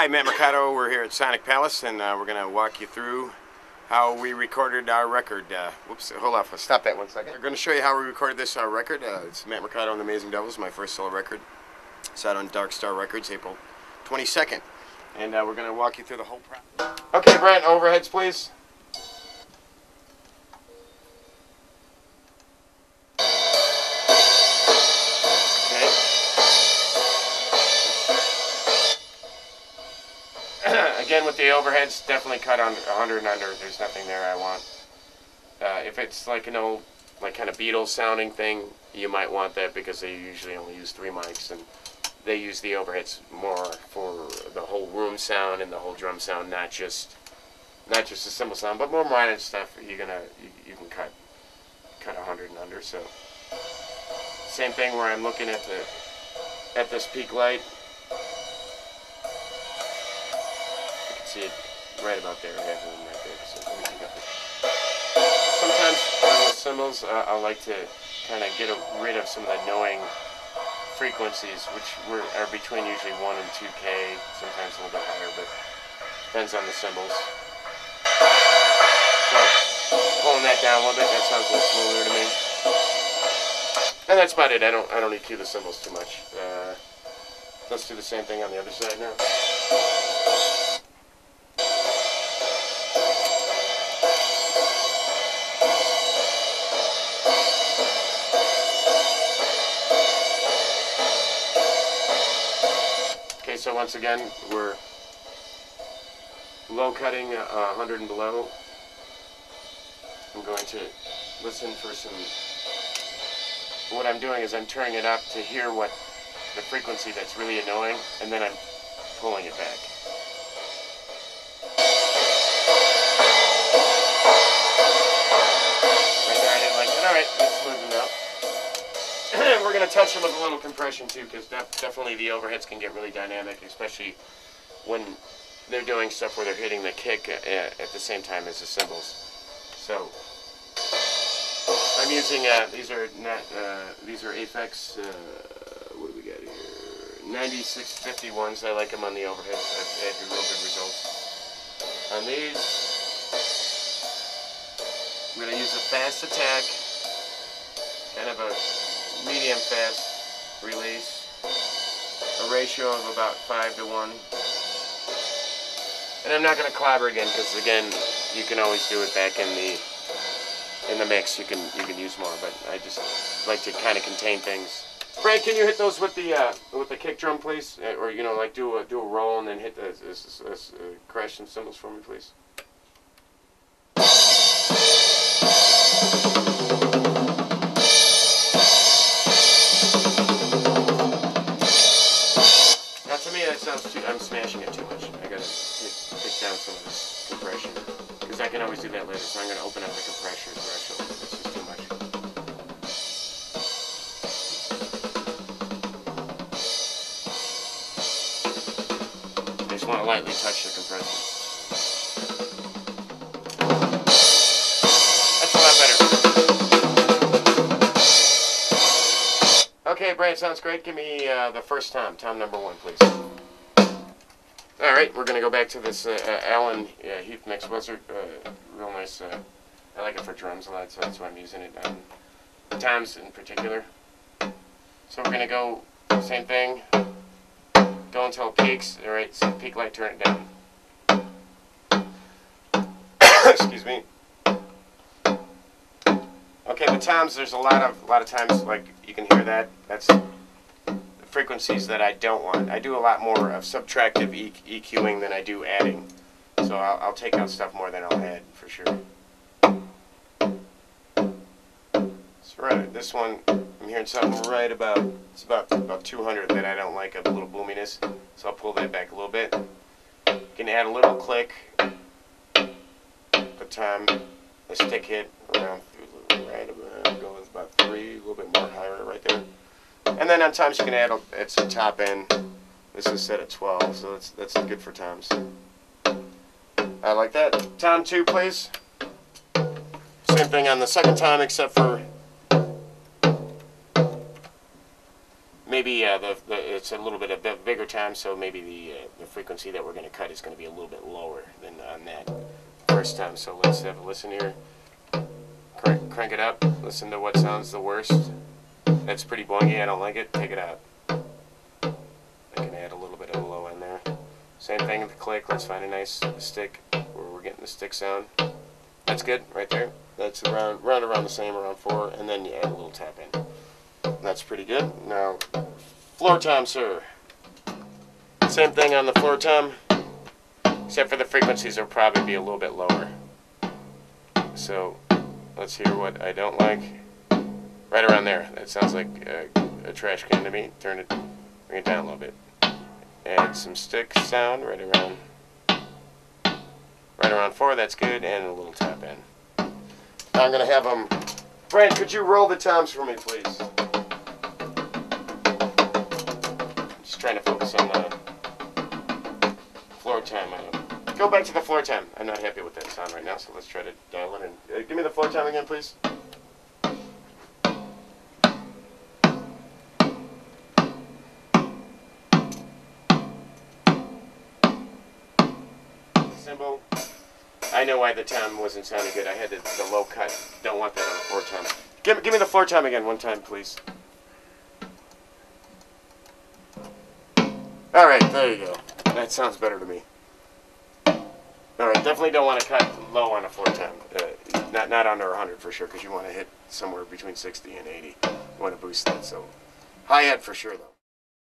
Hi, Matt Mercado. We're here at Sonic Palace, and we're going to walk you through how we recorded our record. Whoops, hold off. Stop that 1 second. We're going to show you how we recorded this record. It's Matt Mercado and the Amazing Devils, my first solo record. It's out on Dark Star Records, April 22nd. And we're going to walk you through the whole process. Okay, Brent, overheads, please. Again, with the overheads, definitely cut on 100 and under. There's nothing there I want. If it's like an old, like kind of Beatles sounding thing, you might want that because they usually only use 3 mics, and they use the overheads more for the whole room sound and the whole drum sound, not just the cymbal sound, but more minor stuff. You can cut 100 and under. So same thing where I'm looking at this peak light. See it right about there. I have room right there. So let me pick up sometimes on the cymbals, I like to kind of get rid of some of the annoying frequencies, which are between usually 1 and 2K, sometimes a little bit higher, but depends on the cymbals. So pulling that down a little bit, that sounds a little smoother to me. And that's about it. I don't EQ the cymbals too much. Let's do the same thing on the other side now. So once again, we're low cutting 100 and below. I'm going to listen for some. What I'm doing is I'm turning it up to hear what the frequency that's really annoying, and then I'm pulling it back. Right there, I didn't like it. All right, let's smooth it out. We're going to touch them with a little compression too, because definitely the overheads can get really dynamic, especially when they're doing stuff where they're hitting the kick at the same time as the cymbals. So I'm using these are Aphex. What do we got here? 9651s. I like them on the overheads. I've had real good results on these. I'm going to use a fast attack, kind of a medium fast release, a ratio of about 5 to 1. And I'm not going to clobber again, because again, you can always do it back in the mix. You can use more, but I just like to kind of contain things. Brad, can you hit those with the kick drum, please? Or like do a roll and then hit crash some cymbals for me, please. I'm smashing it too much. I gotta take down some of this compression, because I can always do that later. So I'm gonna open up the compressor threshold. It's just too much. I just want to lightly touch the compressor. That's a lot better. Okay, Brad, sounds great. Give me the first tom number 1, please. Alright, we're going to go back to this Allen Heath mix buzzer. Real nice. I like it for drums a lot, so that's why I'm using it on toms in particular. So we're going to go, same thing, go until it peaks. Alright, so peak light, turn it down. Excuse me. Okay, the toms, there's a lot of times, like, you can hear that. That's frequencies that I don't want. I do a lot more of subtractive EQing than I do adding. So I'll take out stuff more than I'll add, for sure. So right, this one, I'm hearing something right about, it's about 200 that I don't like, a little boominess. So I'll pull that back a little bit. You can add a little click. Put tom, a stick hit around, right about, goes about 3, a little bit more higher right there. And then on toms you can add some top end. This is set at 12, so that's good for toms. I like that. Tom 2, please. Same thing on the second tom, except for maybe maybe it's a little bit of a bigger tom, so maybe the frequency that we're going to cut is going to be a little bit lower than on that first tom. So let's have a listen here. Crank it up. Listen to what sounds the worst. That's pretty boingy. I don't like it. Take it out. I can add a little bit of a low end there. Same thing with the click. Let's find a nice stick where we're getting the stick sound. That's good right there. That's around the same, around 4, and then you add a little tap in. That's pretty good. Now, floor tom, sir. Same thing on the floor tom, except for the frequencies will probably be a little bit lower. So let's hear what I don't like. Right around there. That sounds like a trash can to me. Bring it down a little bit. Add some stick sound right around 4. That's good, and a little tap in. Now I'm gonna have them. Brent, could you roll the toms for me, please? Just trying to focus on the floor tom. Go back to the floor tom. I'm not happy with that sound right now, so let's try to dial it in. Give me the floor tom again, please. Symbol. I know why the tom wasn't sounding good. I had the low cut. Don't want that on the floor tom. Give me the floor tom again one time, please. All right, there you go. That sounds better to me. All right, definitely don't want to cut low on a floor tom. Not under 100 for sure, because you want to hit somewhere between 60 and 80. You want to boost that. So high end for sure, though.